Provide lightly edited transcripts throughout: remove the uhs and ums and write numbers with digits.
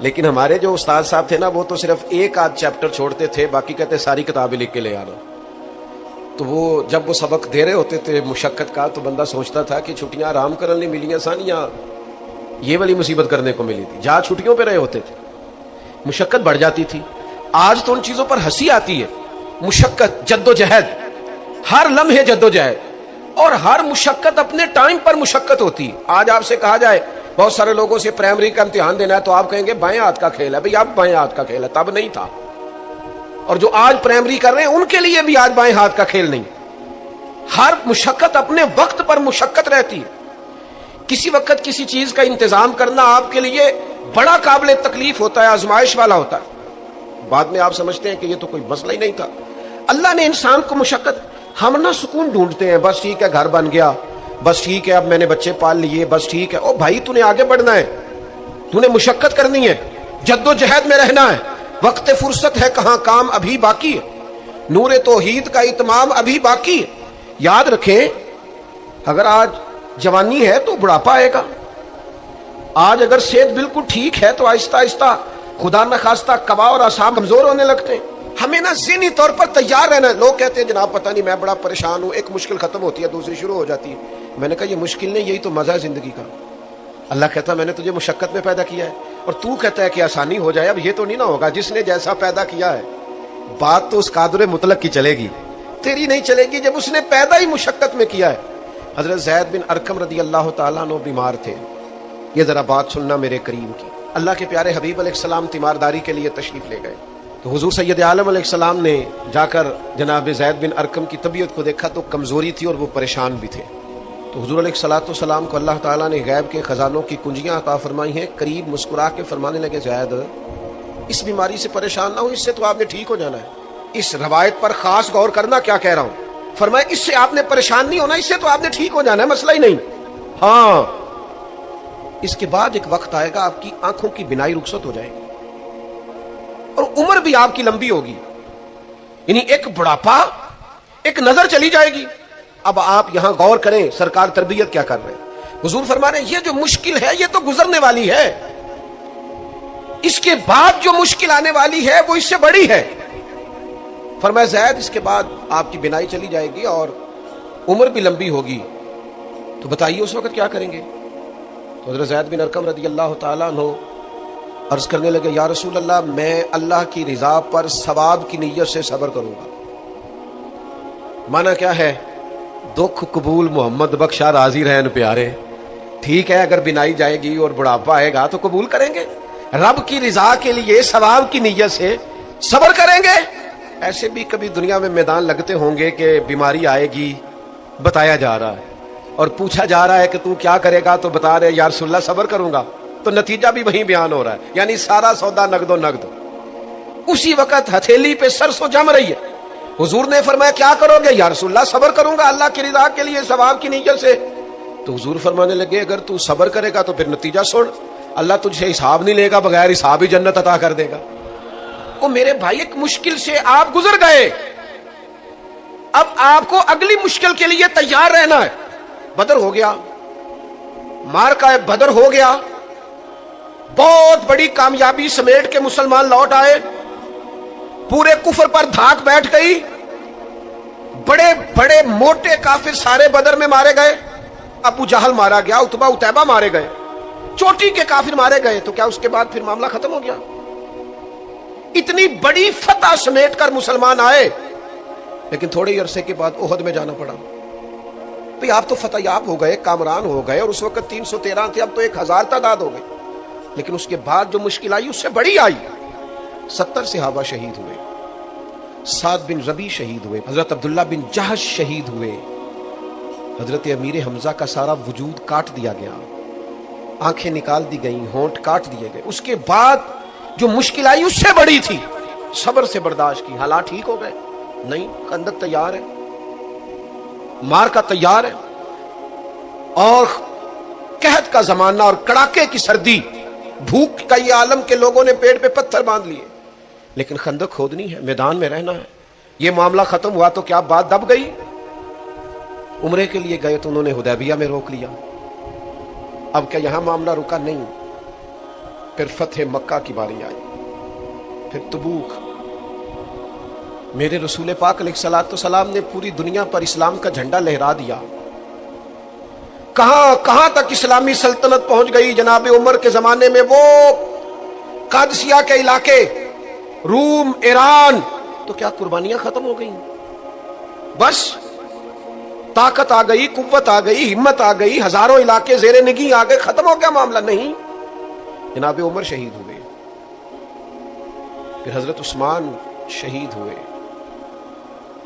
لیکن ہمارے جو استاد صاحب تھے نا وہ تو صرف ایک آدھ چیپٹر چھوڑتے تھے، باقی کہتے ساری کتابیں لکھ کے لے آنا. تو وہ جب وہ سبق دے رہے ہوتے تھے مشقت کا، تو بندہ سوچتا تھا کہ چھٹیاں آرام کرنے نہیں ملیاں سن یا یہ والی مصیبت کرنے کو ملی تھی. جہاں چھٹیوں پہ رہے ہوتے تھے مشقت بڑھ جاتی تھی. آج تو ان چیزوں پر ہنسی آتی ہے. مشقت، جد و جہد، ہر لمحے جد و جہد، اور ہر مشقت اپنے ٹائم پر مشقت ہوتی ہے. آج آپ سے کہا جائے بہت سارے لوگوں سے پرائمری کا امتحان دینا ہے تو آپ کہیں گے بائیں ہاتھ کا کھیل ہے. بھئی اب بائیں ہاتھ کا کھیل ہے، تب نہیں تھا. اور جو آج پرائمری کر رہے ہیں ان کے لیے بھی آج بائیں ہاتھ کا کھیل نہیں. ہر مشقت اپنے وقت پر مشقت رہتی ہے. کسی وقت کسی چیز کا انتظام کرنا آپ کے لیے بڑا قابل تکلیف ہوتا ہے، آزمائش والا ہوتا ہے. بعد میں آپ سمجھتے ہیں کہ یہ تو کوئی مسئلہ ہی نہیں تھا. اللہ نے انسان کو مشقت، ہم نہ سکون ڈھونڈتے ہیں، بس ٹھیک ہے گھر بن گیا، بس ٹھیک ہے اب میں نے بچے پال لیے، بس ٹھیک ہے. او بھائی تو نے آگے بڑھنا ہے، تو نے مشقت کرنی ہے، جد و جہد میں رہنا ہے. وقت فرصت ہے کہاں، کام ابھی باقی ہے، نور توحید کا اتمام ابھی باقی ہے. یاد رکھیں اگر آج جوانی ہے تو بڑھاپا آئے گا. آج اگر صحت بالکل ٹھیک ہے تو آہستہ آہستہ خدا نخواستہ قبا اور اعصاب کمزور ہونے لگتے ہیں. ہمیں نا ذہنی طور پر تیار رہنا ہے. لوگ کہتے ہیں جناب پتہ نہیں میں بڑا پریشان ہوں، ایک مشکل ختم ہوتی ہے دوسری شروع ہو جاتی ہے. میں نے کہا یہ مشکل نہیں، یہی تو مزہ ہے زندگی کا. اللہ کہتا ہے میں نے تجھے مشقت میں پیدا کیا ہے، اور تو کہتا ہے کہ آسانی ہو جائے. اب یہ تو نہیں نہ ہوگا، جس نے جیسا پیدا کیا ہے بات تو اس قادر مطلق کی چلے گی، تیری نہیں چلے گی جب اس نے پیدا ہی مشقت میں کیا ہے. حضرت زید بن ارقم رضی اللہ تعالیٰ عنہ بیمار تھے. یہ ذرا بات سننا میرے کریم کی. اللہ کے پیارے حبیب علیہ السلام تیمارداری کے لیے تشریف لے گئے تو حضور سید عالم علیہ السلام نے جا کر جناب زید بن ارقم کی طبیعت کو دیکھا تو کمزوری تھی اور وہ پریشان بھی تھے. تو حضور علیہ السلام کو اللہ تعالیٰ نے غیب کے خزانوں کی کنجیاں عطا فرمائی ہیں. قریب مسکرا کے فرمانے لگے زید اس بیماری سے پریشان نہ ہو، اس سے تو آپ نے ٹھیک ہو جانا ہے. اس روایت پر خاص غور کرنا کیا کہہ رہا ہوں. فرمایا اس سے آپ نے پریشان نہیں ہونا، اس سے تو آپ نے ٹھیک ہو جانا ہے، مسئلہ ہی نہیں. ہاں اس کے بعد ایک وقت آئے گا آپ کی آنکھوں کی بینائی رخصت ہو جائے گی اور عمر بھی آپ کی لمبی ہوگی، یعنی ایک بڑھاپا، ایک نظر چلی جائے گی. اب آپ یہاں غور کریں سرکار تربیت کیا کر رہے ہیں. حضور فرما رہے ہیں یہ جو مشکل ہے یہ تو گزرنے والی ہے، اس کے بعد جو مشکل آنے والی ہے وہ اس سے بڑی ہے. فرمایا زید اس کے بعد آپ کی بینائی چلی جائے گی اور عمر بھی لمبی ہوگی، تو بتائیے اس وقت کیا کریں گے. تو حضرت زید بن ارقم رضی اللہ تعالیٰ عنہ عرض کرنے لگے یا رسول اللہ میں اللہ کی رضا پر ثواب کی نیت سے صبر کروں گا. معنی کیا ہے؟ دکھ قبول محمد بخشا راضی رہن پیارے. ٹھیک ہے اگر بینائی جائے گی اور بڑھاپا آئے گا تو قبول کریں گے، رب کی رضا کے لیے ثواب کی نیت سے صبر کریں گے. ایسے بھی کبھی دنیا میں میدان لگتے ہوں گے کہ بیماری آئے گی، بتایا جا رہا ہے اور پوچھا جا رہا ہے کہ تو کیا کرے گا، تو بتا رہے یا رسول اللہ صبر کروں گا، تو نتیجہ بھی وہیں بیان ہو رہا ہے. یعنی سارا سودا نقد و نقد. اسی وقت ہتھیلی پہ سرسوں جم رہی ہے. حضور نے فرمایا کیا کرو گے؟ یا رسول اللہ صبر کروں گا اللہ کی رضا کے لیے ثواب کی نیت سے. تو حضور فرمانے لگے اگر تو صبر کرے گا تو پھر نتیجہ سن، اللہ تجھ سے حساب نہیں لے گا، بغیر حساب ہی جنت عطا کر دے گا. وہ میرے بھائی ایک مشکل سے آپ گزر گئے، اب آپ کو اگلی مشکل کے لیے تیار رہنا ہے. بدر ہو گیا، معرکہ بدر ہو گیا، بہت بڑی کامیابی سمیٹ کے مسلمان لوٹ آئے، پورے کفر پر دھاک بیٹھ گئی، بڑے بڑے موٹے کافر سارے بدر میں مارے گئے. ابو جہل مارا گیا، عتبہ عتیبہ مارے گئے، چوٹی کے کافر مارے گئے. تو کیا اس کے بعد پھر معاملہ ختم ہو گیا؟ اتنی بڑی فتح سمیٹ کر مسلمان آئے، لیکن تھوڑے ہی عرصے کے بعد احد میں جانا پڑا. بھئی آپ تو فتح یاب ہو گئے، کامران ہو گئے، اور اس وقت 313 تھے، اب تو 1000 تعداد ہو گئی. لیکن اس کے بعد جو مشکل آئی اس سے بڑی آئی. 70 صحابہ شہید ہوئے، سعد بن ربیع شہید ہوئے، حضرت عبداللہ بن جہش شہید ہوئے، حضرت امیر حمزہ کا سارا وجود کاٹ دیا گیا، آنکھیں نکال دی گئیں، ہونٹ کاٹ دیے گئے. اس کے بعد جو مشکل آئی اس سے بڑی تھی، صبر سے برداشت کی. حالات ٹھیک ہو گئے؟ نہیں. خندق تیار ہے، مارکا تیار ہے، اور قحط کا زمانہ اور کڑاکے کی سردی، بھوک کا یہ عالم کے لوگوں نے پیٹ پہ پتھر باندھ لیے، لیکن خندق کھودنی ہے، میدان میں رہنا ہے. یہ معاملہ ختم ہوا تو کیا بات دب گئی؟ عمرے کے لیے گئے تو انہوں نے حدیبیہ میں روک لیا. اب کیا یہاں معاملہ رکا؟ نہیں. پھر فتح مکہ کی باری آئی، پھر تبوک۔ میرے رسول پاک علیہ الصلوۃ والسلام نے پوری دنیا پر اسلام کا جھنڈا لہرا دیا۔ کہاں کہاں تک اسلامی سلطنت پہنچ گئی جناب عمر کے زمانے میں، وہ قادسیہ کے علاقے، روم، ایران، تو کیا قربانیاں ختم ہو گئیں؟ بس طاقت آ گئی، قوت آ گئی، ہمت آ گئی، ہزاروں علاقے زیر نگیں آ گئے، ختم ہو گیا معاملہ؟ نہیں، جناب عمر شہید ہوئے، پھر حضرت عثمان شہید ہوئے،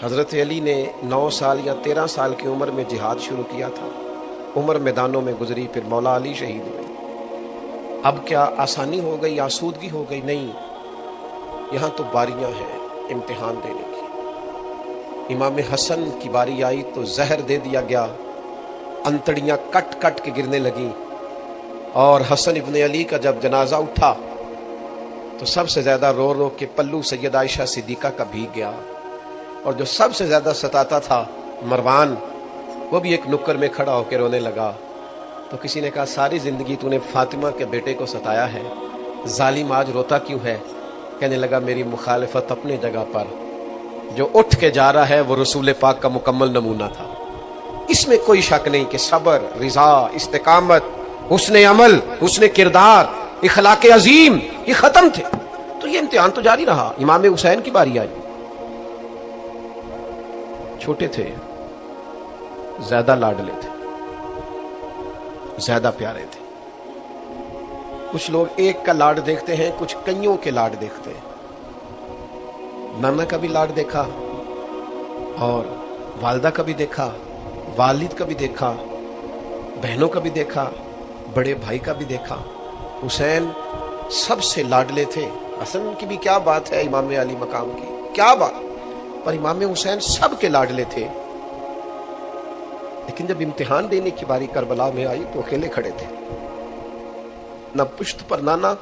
حضرت علی نے 9 سال یا 13 سال کی عمر میں جہاد شروع کیا تھا، عمر میدانوں میں گزری، پھر مولا علی شہید ہوئے۔ اب کیا آسانی ہو گئی، آسودگی ہو گئی؟ نہیں، یہاں تو باریاں ہیں امتحان دینے کی۔ امام حسن کی باری آئی تو زہر دے دیا گیا، انتڑیاں کٹ کٹ کے گرنے لگیں، اور حسن ابن علی کا جب جنازہ اٹھا تو سب سے زیادہ رو رو کے پلو سید عائشہ صدیقہ کا بھیگ گیا، اور جو سب سے زیادہ ستاتا تھا مروان، وہ بھی ایک نکر میں کھڑا ہو کے رونے لگا۔ تو کسی نے کہا ساری زندگی تو نے فاطمہ کے بیٹے کو ستایا ہے، ظالم آج روتا کیوں ہے؟ کہنے لگا میری مخالفت اپنے جگہ پر، جو اٹھ کے جا رہا ہے وہ رسول پاک کا مکمل نمونہ تھا۔ اس میں کوئی شک نہیں کہ صبر، رضا، استقامت، حسن عمل، حسن کردار، اخلاق عظیم یہ ختم تھے، تو یہ امتحان تو جاری رہا۔ امام حسین کی باری آئی، چھوٹے تھے، زیادہ لاڈلے تھے، زیادہ پیارے تھے۔ کچھ لوگ ایک کا لاڈ دیکھتے ہیں، کچھ کئیوں کے لاڈ دیکھتے ہیں۔ نانا کا بھی لاڈ دیکھا، اور والدہ کا بھی دیکھا، والد کا بھی دیکھا، بہنوں کا بھی دیکھا، بڑے بھائی کا بھی دیکھا۔ حسین سب سے لاڈلے تھے۔ حسن کی بھی کیا بات ہے، امام علی مقام کی کیا بات، پر امام حسین سب کے لاڈلے تھے۔ لیکن جب امتحان دینے کی باری کربلا میں آئی تو اکیلے کھڑے تھے، نہ پشت پر نانا،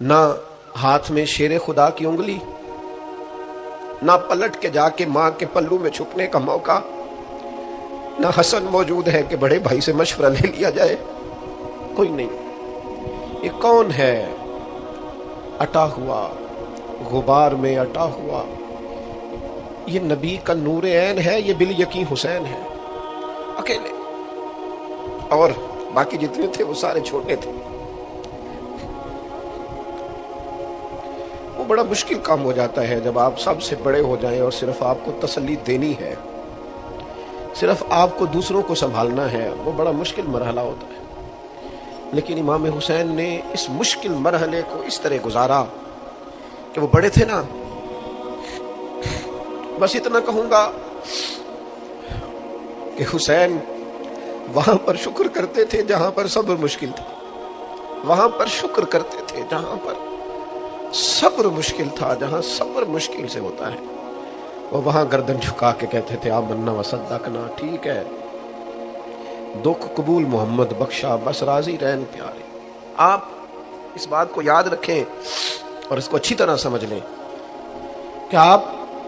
نہ ہاتھ میں شیر خدا کی انگلی، نہ پلٹ کے جا کے ماں کے پلو میں چھپنے کا موقع، نہ حسن موجود ہے کہ بڑے بھائی سے مشورہ لے لیا جائے، کوئی نہیں۔ یہ کون ہے اٹا ہوا، غبار میں اٹا ہوا؟ یہ نبی کا نور عین ہے، یہ بالیقین حسین ہے، اکیلے، اور باقی جتنے تھے وہ سارے چھوٹے تھے۔ وہ بڑا مشکل کام ہو جاتا ہے جب آپ سب سے بڑے ہو جائیں اور صرف آپ کو تسلی دینی ہے، صرف آپ کو دوسروں کو سنبھالنا ہے، وہ بڑا مشکل مرحلہ ہوتا ہے۔ لیکن امام حسین نے اس مشکل مرحلے کو اس طرح گزارا کہ وہ بڑے تھے نا، بس اتنا کہوں گا کہ حسین وہاں پر شکر کرتے تھے جہاں پر صبر مشکل تھا، وہاں پر شکر کرتے تھے جہاں پر صبر مشکل تھا، جہاں صبر مشکل سے ہوتا ہے وہ وہاں گردن جھکا کے کہتے تھے آمنا وصدقنا، ٹھیک ہے، دکھ قبول محمد بخشا، بس راضی رہن پیارے۔ آپ اس بات کو یاد رکھیں اور اس کو اچھی طرح سمجھ لیں کہ آپ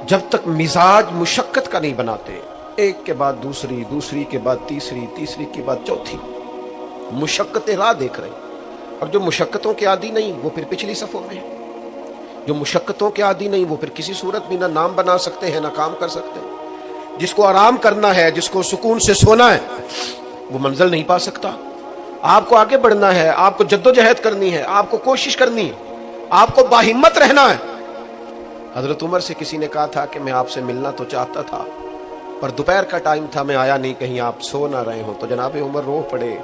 جب تک مزاج مشقت کا نہیں بناتے، ایک کے بعد دوسری، دوسری کے بعد تیسری، تیسری کے بعد چوتھی مشقتیں راہ دیکھ رہے ہیں، اور جو مشقتوں کے عادی نہیں وہ پھر پچھلی صفوں میں ہے، جو مشقتوں کے عادی نہیں وہ پھر کسی صورت میں نہ نام بنا سکتے ہیں نہ کام کر سکتے ہیں۔ جس کو آرام کرنا ہے، جس کو سکون سے سونا ہے، وہ منزل نہیں پا سکتا۔ آپ کو آگے بڑھنا ہے، آپ کو جدوجہد کرنی ہے، آپ کو کوشش کرنی ہے، آپ کو باہمت رہنا ہے۔ حضرت عمر سے کسی نے کہا تھا کہ میں آپ سے ملنا تو چاہتا تھا پر دوپہر کا ٹائم تھا، میں آیا نہیں، کہیں آپ سو نہ رہے ہو۔ تو جناب عمر رو پڑے،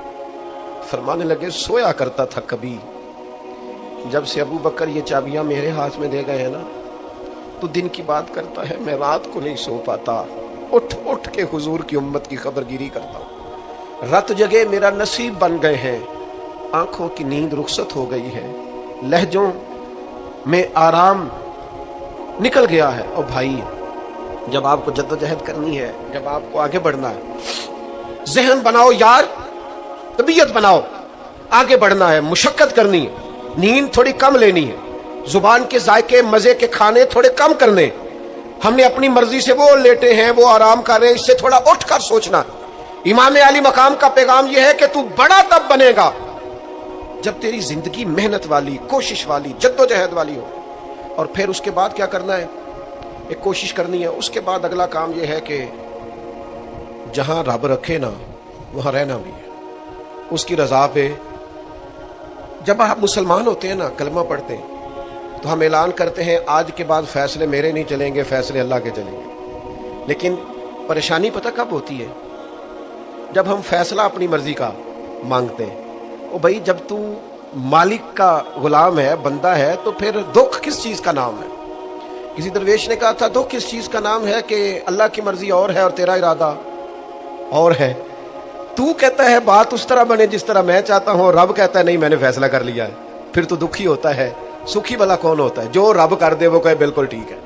فرمانے لگے سویا کرتا تھا کبھی، جب سے ابو بکر یہ چابیاں میرے ہاتھ میں دے گئے ہیں نا تو دن کی بات کرتا ہے، میں رات کو نہیں سو پاتا، اٹھ اٹھ کے حضور کی امت کی خبر گیری کرتا ہوں، رت جگہ میرا نصیب بن گئے ہیں، آنکھوں کی نیند رخصت ہو گئی ہے، لہجوں میں آرام نکل گیا ہے۔ اور بھائی جب آپ کو جدوجہد کرنی ہے، جب آپ کو آگے بڑھنا ہے، ذہن بناؤ یار، طبیعت بناؤ، آگے بڑھنا ہے، مشقت کرنی ہے، نیند تھوڑی کم لینی ہے، زبان کے ذائقے مزے کے کھانے تھوڑے کم کرنے، ہم نے اپنی مرضی سے وہ لیٹے ہیں، وہ آرام کر رہے ہیں، اس سے تھوڑا اٹھ کر سوچنا۔ امام علی مقام کا پیغام یہ ہے کہ تو بڑا تب بنے گا جب تیری زندگی محنت والی، کوشش والی، جدوجہد والی ہو، اور پھر اس کے بعد کیا کرنا ہے؟ ایک کوشش کرنی ہے، اس کے بعد اگلا کام یہ ہے کہ جہاں رب رکھے نا وہاں رہنا بھی ہے، اس کی رضا پہ۔ جب آپ مسلمان ہوتے ہیں نا، کلمہ پڑھتے ہیں، تو ہم اعلان کرتے ہیں آج کے بعد فیصلے میرے نہیں چلیں گے، فیصلے اللہ کے چلیں گے۔ لیکن پریشانی پتہ کب ہوتی ہے؟ جب ہم فیصلہ اپنی مرضی کا مانگتے ہیں۔ او بھائی، جب تو مالک کا غلام ہے، بندہ ہے، تو پھر دکھ کس چیز کا نام ہے؟ کسی درویش نے کہا تھا دکھ کس چیز کا نام ہے کہ اللہ کی مرضی اور ہے اور تیرا ارادہ اور ہے۔ تو کہتا ہے بات اس طرح بنے جس طرح میں چاہتا ہوں، اور رب کہتا ہے نہیں میں نے فیصلہ کر لیا ہے، پھر تو دکھی ہوتا ہے۔ سکھی والا کون ہوتا ہے؟ جو رب کر دے وہ کہے بالکل ٹھیک ہے،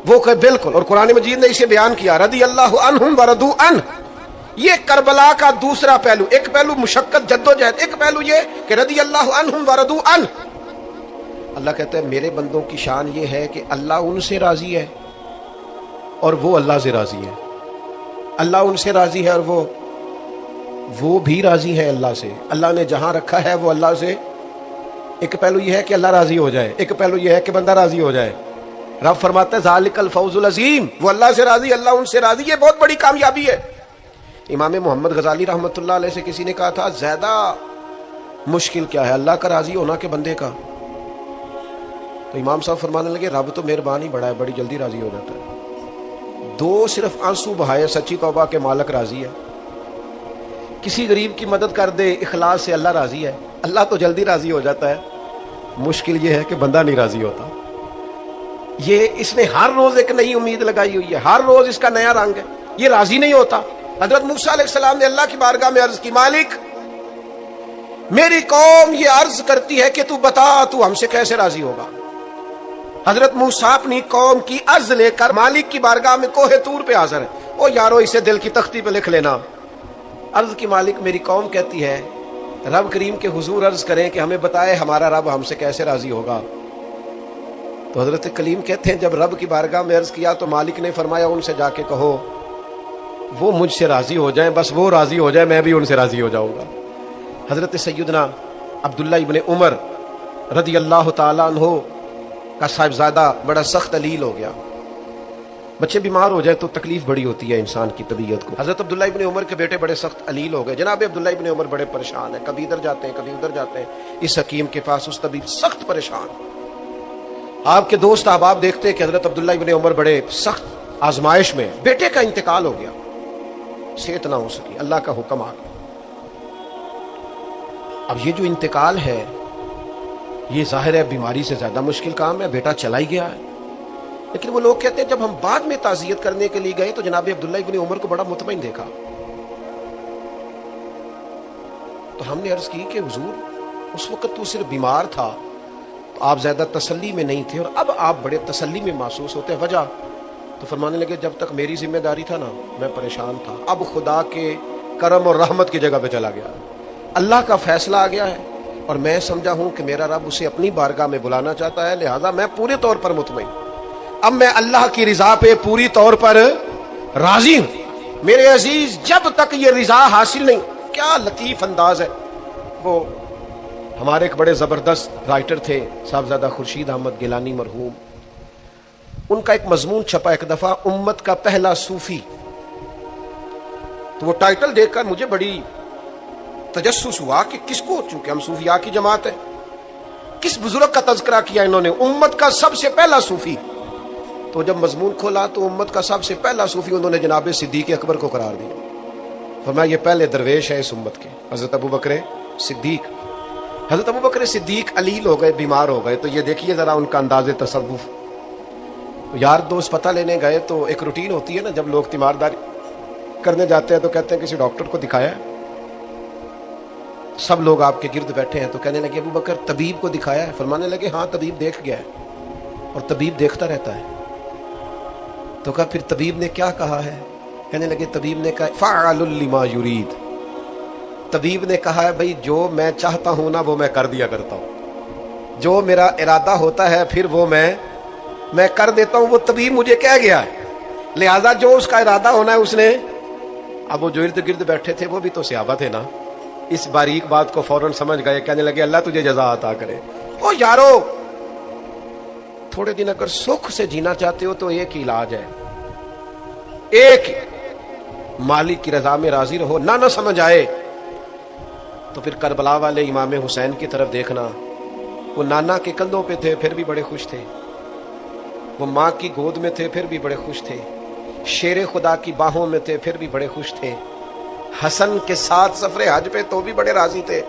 وہ کہے بالکل۔ اور قرآن مجید نے اسے بیان کیا، رضی اللہ عنہم ورضوا عنہ۔ یہ کربلا کا دوسرا پہلو، ایک پہلو مشقت جدوجہد، ایک پہلو یہ کہ رضی اللہ عنہم ورضوا عنہ۔ اللہ کہتا ہے میرے بندوں کی شان یہ ہے کہ اللہ ان سے راضی ہے اور وہ اللہ سے راضی ہے۔ اللہ ان سے راضی ہے اور وہ بھی راضی ہے اللہ سے۔ اللہ نے جہاں رکھا ہے وہ اللہ سے، ایک پہلو یہ ہے کہ اللہ راضی ہو جائے، ایک پہلو یہ ہے کہ بندہ راضی ہو جائے۔ رب فرماتا ہے ذالک الفوز العظیم، وہ اللہ سے راضی، اللہ ان سے راضی، یہ بہت بڑی کامیابی ہے۔ امام محمد غزالی رحمۃ اللہ علیہ سے کسی نے کہا تھا زیادہ مشکل کیا ہے، اللہ کا راضی ہونا کہ بندے کا؟ تو امام صاحب فرمانے لگے رب تو مہربان ہی بڑا ہے، بڑی جلدی راضی ہو جاتا ہے۔ دو صرف آنسو بہائے سچی توبہ کے مالک راضی ہے، کسی غریب کی مدد کر دے اخلاص سے، اللہ راضی ہے۔ اللہ تو جلدی راضی ہو جاتا ہے، مشکل یہ ہے کہ بندہ نہیں راضی ہوتا۔ یہ اس نے ہر روز ایک نئی امید لگائی ہوئی ہے، ہر روز اس کا نیا رنگ ہے، یہ راضی نہیں ہوتا۔ حضرت موسیٰ علیہ السلام نے اللہ کی بارگاہ میں عرض کی، مالک میری قوم یہ عرض کرتی ہے کہ تو بتا تو ہم سے کیسے راضی ہوگا۔ حضرت موسیٰ اپنی قوم کی عرض لے کر مالک کی بارگاہ میں کوہ طور پہ حاضر ہے۔ او یارو اسے دل کی تختی پہ لکھ لینا۔ عرض کی مالک میری قوم کہتی ہے رب کریم کے حضور عرض کریں کہ ہمیں بتائے ہمارا رب ہم سے کیسے راضی ہوگا۔ تو حضرت کلیم کہتے ہیں جب رب کی بارگاہ میں عرض کیا تو مالک نے فرمایا ان سے جا کے کہو وہ مجھ سے راضی ہو جائیں، بس وہ راضی ہو جائے میں بھی ان سے راضی ہو جاؤں گا۔ حضرت سیدنا عبداللہ ابن عمر رضی اللہ تعالیٰ عنہ کا صاحبزادہ بڑا سخت علیل ہو گیا۔ بچے بیمار ہو جائے تو تکلیف بڑی ہوتی ہے انسان کی طبیعت کو۔ حضرت عبداللہ ابن عمر کے بیٹے بڑے سخت علیل ہو گئے۔ جناب عبداللہ ابن عمر بڑے پریشان ہیں، کبھی ادھر جاتے ہیں کبھی ادھر جاتے ہیں، اس حکیم کے پاس اس طبیب سخت پریشان۔ آپ کے دوست احباب دیکھتے ہیں کہ حضرت عبداللہ ابن عمر بڑے سخت آزمائش میں، بیٹے کا انتقال ہو گیا، صحت نہ ہو سکی، اللہ کا حکم آ گیا۔ اب یہ جو انتقال ہے یہ ظاہر ہے بیماری سے زیادہ مشکل کام ہے، بیٹا چلا ہی گیا ہے۔ لیکن وہ لوگ کہتے ہیں جب ہم بعد میں تعزیت کرنے کے لیے گئے تو جناب عبداللہ ابن عمر کو بڑا مطمئن دیکھا۔ تو ہم نے عرض کی کہ حضور اس وقت تو صرف بیمار تھا تو آپ زیادہ تسلی میں نہیں تھے اور اب آپ بڑے تسلی میں محسوس ہوتے ہیں، وجہ؟ تو فرمانے لگے جب تک میری ذمہ داری تھا نا میں پریشان تھا، اب خدا کے کرم اور رحمت کی جگہ پہ چلا گیا، اللہ کا فیصلہ آ گیا ہے اور میں سمجھا ہوں کہ میرا رب اسے اپنی بارگاہ میں بلانا چاہتا ہے، لہذا میں پورے طور پر مطمئن، اب میں اللہ کی رضا پہ پوری طور پر راضی ہوں۔ میرے عزیز جب تک یہ رضا حاصل نہیں، کیا لطیف انداز ہے۔ وہ ہمارے ایک بڑے زبردست رائٹر تھے صاحبزادہ خورشید احمد گیلانی مرحوم، ان کا ایک مضمون چھپا ایک دفعہ امت کا پہلا صوفی، تو وہ ٹائٹل دیکھ کر مجھے بڑی تجسس ہوا کہ کس کو، چونکہ ہم صوفیاء کی جماعت ہے، کس بزرگ کا تذکرہ کیا انہوں نے، امت کا سب سے پہلا صوفی۔ تو جب مضمون کھولا تو امت کا سب سے پہلا صوفی انہوں نے جناب صدیق اکبر کو قرار دیا، فرمایا یہ پہلے درویش ہیں اس امت کے، حضرت ابو بکر صدیق۔ حضرت ابو بکر صدیق علیل ہو گئے، بیمار ہو گئے، تو یہ دیکھیے ذرا ان کا انداز تصوف۔ یار دوست پتہ لینے گئے تو ایک روٹین ہوتی ہے نا، جب لوگ تیمارداری کرنے جاتے ہیں تو کہتے ہیں کسی ڈاکٹر کو دکھایا ہے، سب لوگ آپ کے گرد بیٹھے ہیں، تو کہنے لگے ابو بکر طبیب کو دکھایا ہے؟ فرمانے لگے ہاں طبیب دیکھ گیا ہے اور طبیب دیکھتا رہتا ہے۔ تو کہا پھر طبیب نے کیا کہا ہے؟ کہنے لگے طبیب نے کہا فعال لما یرید، طبیب نے کہا ہے بھائی جو میں چاہتا ہوں نا وہ میں کر دیا کرتا ہوں، جو میرا ارادہ ہوتا ہے پھر وہ میں کر دیتا ہوں، وہ طبیب مجھے کہہ گیا ہے، لہذا جو اس کا ارادہ ہونا ہے اس نے۔ اب وہ جو ارد گرد بیٹھے تھے وہ بھی تو صحابہ تھے نا، اس باریک بات کو فوراً سمجھ گئے, کہنے لگے اللہ تجھے جزا عطا کرے. او یارو, تھوڑے دن اگر سکھ سے جینا چاہتے ہو تو ایک ہی علاج ہے, ایک مالک کی رضا میں راضی رہو. نہ سمجھ آئے تو پھر کربلا والے امام حسین کی طرف دیکھنا. وہ نانا کے کندھوں پہ تھے پھر بھی بڑے خوش تھے, وہ ماں کی گود میں تھے پھر بھی بڑے خوش تھے, شیر خدا کی باہوں میں تھے پھر بھی بڑے خوش تھے, حسن کے ساتھ سفر حج پہ تو بھی بڑے راضی تھے.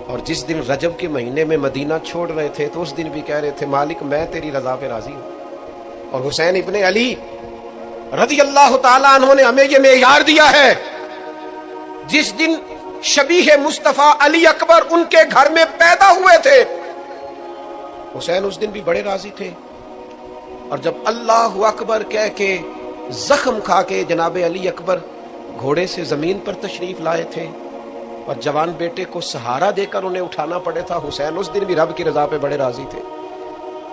اور جس دن رجب کے مہینے میں مدینہ چھوڑ رہے تھے تو اس دن بھی کہہ رہے تھے مالک میں تیری رضا پہ راضی ہوں. اور حسین ابن علی رضی اللہ تعالیٰ عنہ نے ہمیں یہ معیار دیا ہے, جس دن شبیہ مصطفیٰ علی اکبر ان کے گھر میں پیدا ہوئے تھے, حسین اس دن بھی بڑے راضی تھے. اور جب اللہ اکبر کہہ کے زخم کھا کے جناب علی اکبر گھوڑے سے زمین پر تشریف لائے تھے اور جوان بیٹے کو سہارا دے کر انہیں اٹھانا پڑے تھا, حسین اس دن بھی رب کی رضا پہ بڑے راضی تھے.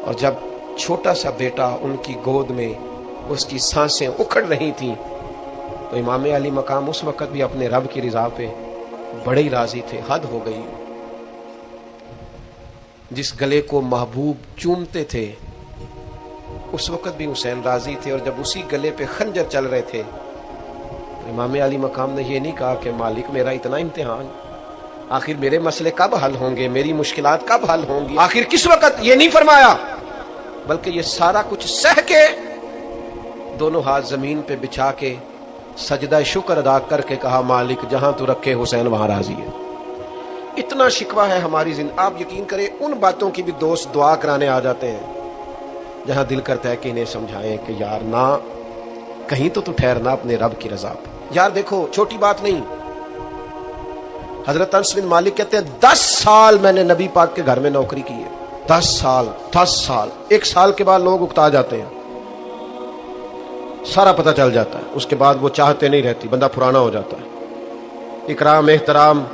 اور جب چھوٹا سا بیٹا ان کی گود میں اس کی سانسیں اکھڑ رہی تھیں تو امام علی مقام اس وقت بھی اپنے رب کی رضا پہ بڑے ہی راضی تھے. حد ہو گئی. جس گلے کو محبوب چومتے تھے اس وقت بھی حسین راضی تھے, اور جب اسی گلے پہ خنجر چل رہے تھے امام علی مقام نے یہ نہیں کہا کہ مالک میرا اتنا امتحان, آخر میرے مسئلے کب حل ہوں گے, میری مشکلات کب حل ہوں گی, آخر کس وقت, یہ نہیں فرمایا, بلکہ یہ سارا کچھ سہ کے دونوں ہاتھ زمین پہ بچھا کے سجدہ شکر ادا کر کے کہا مالک جہاں تو رکھے حسین وہاں راضی ہے. اتنا شکوہ ہے ہماری زندگی. آپ یقین کریں ان باتوں کی بھی دوست دعا کرانے آ جاتے ہیں جہاں دل کرتا ہے کہ انہیں سمجھائیں کہ یار نہ کہیں تو ٹھہرنا اپنے رب کی رضا پہ. یار دیکھو چھوٹی بات نہیں, حضرت انس بن مالک کہتے ہیں 10 سال میں نے نبی پاک کے گھر میں نوکری کی ہے. 10 سال. 1 سال کے بعد لوگ اکتا جاتے ہیں, سارا پتہ چل جاتا ہے, اس کے بعد وہ چاہتے نہیں رہتی, بندہ پرانا ہو جاتا ہے. اکرام احترام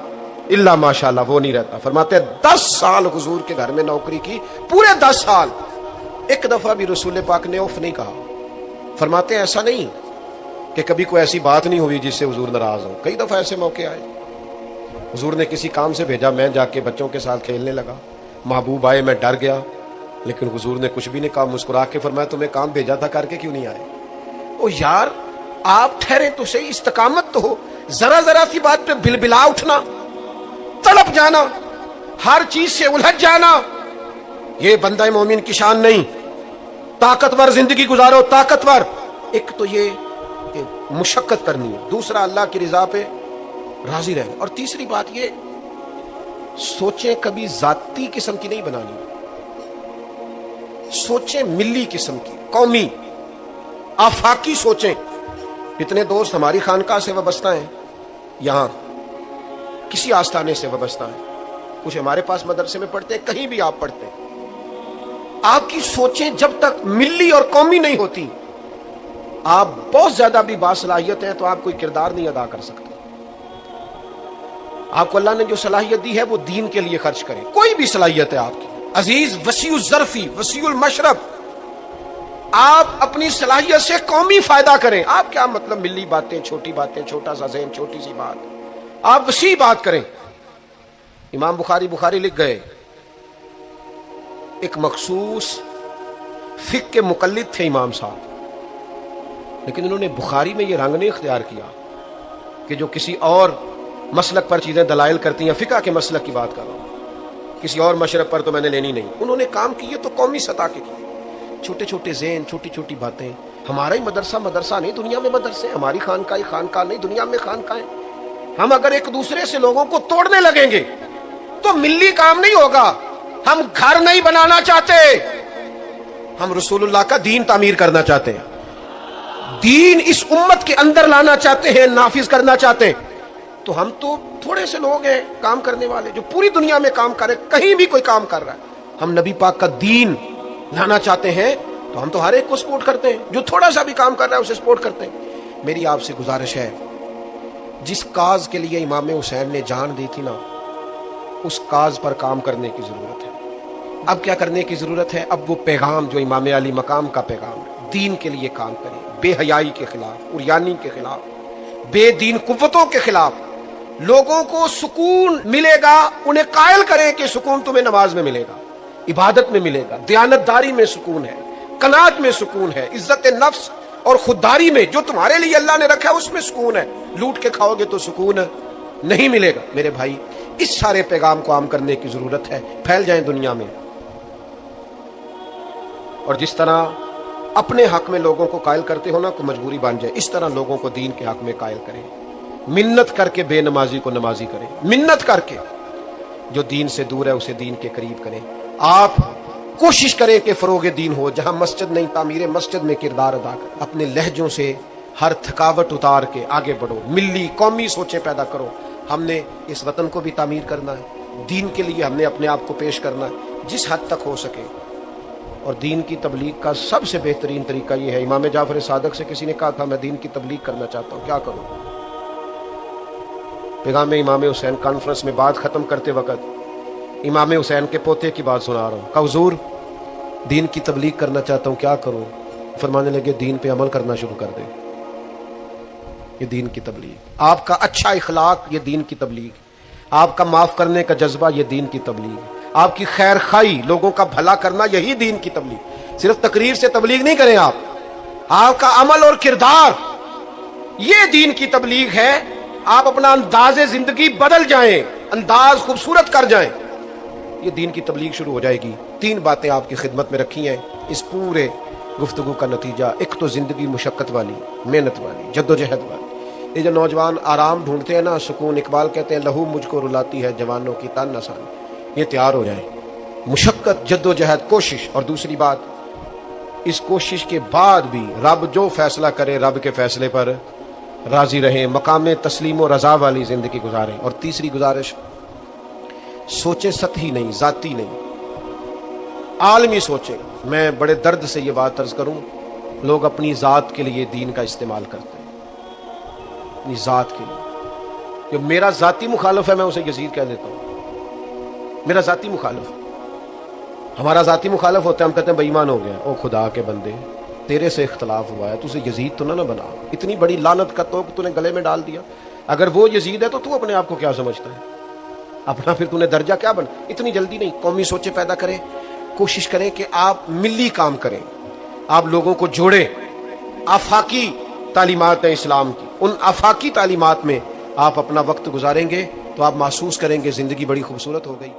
اللہ ماشاءاللہ وہ نہیں رہتا. فرماتے ہیں 10 سال حضور کے گھر میں نوکری کی, پورے 10 سال ایک دفعہ بھی رسول پاک نے اف نہیں کہا. فرماتے ہیں ایسا نہیں کہ کبھی کوئی ایسی بات نہیں ہوئی جس سے حضور ناراض ہو. کئی دفعہ ایسے موقع آئے, حضور نے کسی کام سے بھیجا, میں جا کے بچوں کے ساتھ کھیلنے لگا, محبوب آئے, میں ڈر گیا, لیکن حضور نے کچھ بھی نہیں کہا, مسکرا کے فرمایا تمہیں کام بھیجا تھا کر کے کیوں نہیں آئے. او یار آپ ٹھہرے تو صحیح, استقامت تو ہو. ذرا سی بات پہ بلبلا اٹھنا, تڑپ جانا, ہر چیز سے الجھ جانا, یہ بندہ مومن کی شان نہیں. طاقتور زندگی گزارو, طاقتور. ایک تو یہ کہ مشقت کرنی ہے, دوسرا اللہ کی رضا پہ راضی رہنا, اور تیسری بات یہ سوچیں کبھی ذاتی قسم کی نہیں بنانی, سوچیں ملی قسم کی, قومی آفاقی سوچیں. اتنے دوست ہماری خانقاہ سے وابستہ ہیں, یہاں کسی آستانے سے وابستہ ہیں, کچھ ہمارے پاس مدرسے میں پڑھتے ہیں, کہیں بھی آپ پڑھتے ہیں. آپ کی سوچیں جب تک ملی اور قومی نہیں ہوتی, آپ بہت زیادہ بھی باصلاحیت ہیں تو آپ کوئی کردار نہیں ادا کر سکتے. آپ کو اللہ نے جو صلاحیت دی ہے وہ دین کے لیے خرچ کریں. کوئی بھی صلاحیت ہے آپ کی عزیز, وسیع الظرفی وسیع المشرب, آپ اپنی صلاحیت سے قومی فائدہ کریں. آپ کیا مطلب ملی باتیں, چھوٹی باتیں, چھوٹا سا ذہن, چھوٹی سی بات, آپ وسیع بات کریں. امام بخاری لکھ گئے, ایک مخصوص فقہ کے مقلد تھے امام صاحب, لیکن انہوں نے بخاری میں یہ رنگ نہیں اختیار کیا کہ جو کسی اور مسلک پر چیزیں دلائل کرتی ہیں, فقہ کے مسلک کی بات کر رہا ہوں, کسی اور مشرب پر تو میں نے لینی نہیں. انہوں نے کام کیے تو قومی سطح کے کیے, چھوٹے چھوٹے ذہن, چھوٹی چھوٹی باتیں. ہمارا ہی مدرسہ نہیں, دنیا میں مدرسے, ہماری خانقاہ نہیں, دنیا میں خانقاہیں. ہم اگر ایک دوسرے سے لوگوں کو توڑنے لگیں گے تو ملی کام نہیں ہوگا. ہم گھر نہیں بنانا چاہتے, ہم رسول اللہ کا دین تعمیر کرنا چاہتے ہیں, دین اس امت کے اندر لانا چاہتے ہیں, نافذ کرنا چاہتے ہیں. تو ہم تو تھوڑے سے لوگ ہیں کام کرنے والے جو پوری دنیا میں کام کر رہے, کہیں بھی کوئی کام کر رہا ہے. ہم نبی پاک کا دین لانا چاہتے ہیں تو ہم تو ہر ایک کو سپورٹ کرتے ہیں, جو تھوڑا سا بھی کام کر رہا ہے اسے سپورٹ کرتے ہیں. میری آپ سے گزارش ہے, جس کاز کے لیے امام حسین نے جان دی تھی نا, اس کاز پر کام کرنے کی ضرورت ہے. اب کیا کرنے کی ضرورت ہے؟ اب وہ پیغام جو امام علی مقام کا پیغام ہے, دین کے لیے کام کریں, بے حیائی کے خلاف, عریانی کے خلاف, بے دین قوتوں کے خلاف. لوگوں کو سکون ملے گا، انہیں قائل کریں کہ سکون تمہیں نماز میں ملے گا، عبادت میں ملے گا، دیانتداری میں سکون ہے، قناعت میں سکون ہے، عزت نفس اور خودداری میں جو تمہارے لیے اللہ نے رکھا ہے اس میں سکون ہے، لوٹ کے کھاؤ گے تو سکون نہیں ملے گا۔ میرے بھائی، اس سارے پیغام کو عام کرنے کی ضرورت ہے، پھیل جائیں دنیا میں، اور جس طرح اپنے حق میں لوگوں کو قائل کرتے ہو نا، کو مجبوری بن جائے، اس طرح لوگوں کو دین کے حق میں قائل کریں، منت کر کے بے نمازی کو نمازی کریں، منت کر کے جو دین سے دور ہے اسے دین کے قریب کریں۔ آپ کوشش کریں کہ فروغ دین ہو، جہاں مسجد نہیں تعمیر مسجد میں کردار ادا کریں، اپنے لہجوں سے ہر تھکاوٹ اتار کے آگے بڑھو، ملی قومی سوچیں پیدا کرو۔ ہم نے اس وطن کو بھی تعمیر کرنا ہے، دین کے لیے ہم نے اپنے آپ کو پیش کرنا ہے جس حد تک ہو سکے، اور دین کی تبلیغ کا سب سے بہترین طریقہ یہ ہے۔ امام جعفر صادق سے کسی نے کہا تھا میں دین کی تبلیغ کرنا چاہتا ہوں، کیا کروں؟ پیغام امام حسین کانفرنس میں بات ختم کرتے وقت امام حسین کے پوتے کی بات سنا رہا ہوں، کہا حضور دین کی تبلیغ کرنا چاہتا ہوں، کیا کروں؟ فرمانے لگے دین پہ عمل کرنا شروع کر دے، یہ دین کی تبلیغ، آپ کا اچھا اخلاق یہ دین کی تبلیغ، آپ کا معاف کرنے کا جذبہ یہ دین کی تبلیغ، آپ کی خیر خواہی لوگوں کا بھلا کرنا یہی دین کی تبلیغ۔ صرف تقریر سے تبلیغ نہیں کریں آپ کا عمل اور کردار یہ دین کی تبلیغ ہے۔ آپ اپنا انداز زندگی بدل جائیں، انداز خوبصورت کر جائیں، یہ دین کی تبلیغ شروع ہو جائے گی۔ تین باتیں آپ کی خدمت میں رکھی ہیں اس پورے گفتگو کا نتیجہ۔ ایک تو زندگی مشقت والی، محنت والی، جدوجہد والی۔ یہ جو نوجوان آرام ڈھونڈتے ہیں نا، سکون، اقبال کہتے ہیں لہو مجھ کو رلاتی ہے جوانوں کی تن آسان، یہ تیار ہو جائیں، مشقت، جدوجہد، کوشش۔ اور دوسری بات، اس کوشش کے بعد بھی رب جو فیصلہ کرے رب کے فیصلے پر راضی رہیں، مقام تسلیم و رضا والی زندگی گزاریں۔ اور تیسری گزارش، سوچیں سطحی نہیں، ذاتی نہیں، عالمی سوچیں۔ میں بڑے درد سے یہ بات عرض کروں، لوگ اپنی ذات کے لیے دین کا استعمال کرتے ہیں، اپنی ذات کے لیے۔ جو میرا ذاتی مخالف ہے میں اسے یزید کہہ دیتا ہوں، میرا ذاتی مخالف۔ ہمارا ذاتی مخالف ہوتا ہے، ہم کہتے ہیں بے ایمان ہو گیا، او خدا کے بندے تیرے سے اختلاف ہوا ہے، تو اسے یزید تو نہ بنا، اتنی بڑی لعنت کا توق تو نے گلے میں ڈال دیا۔ اگر وہ یزید ہے تو اپنے آپ کو کیا سمجھتا ہے؟ اپنا پھر نے درجہ کیا بن؟ اتنی جلدی نہیں، قومی سوچیں پیدا کریں، کوشش کریں کہ آپ ملی کام کریں، آپ لوگوں کو جوڑیں۔ آفاقی تعلیمات ہیں اسلام کی، ان آفاقی تعلیمات میں آپ اپنا وقت گزاریں گے تو آپ محسوس کریں گے زندگی بڑی خوبصورت ہو گئی۔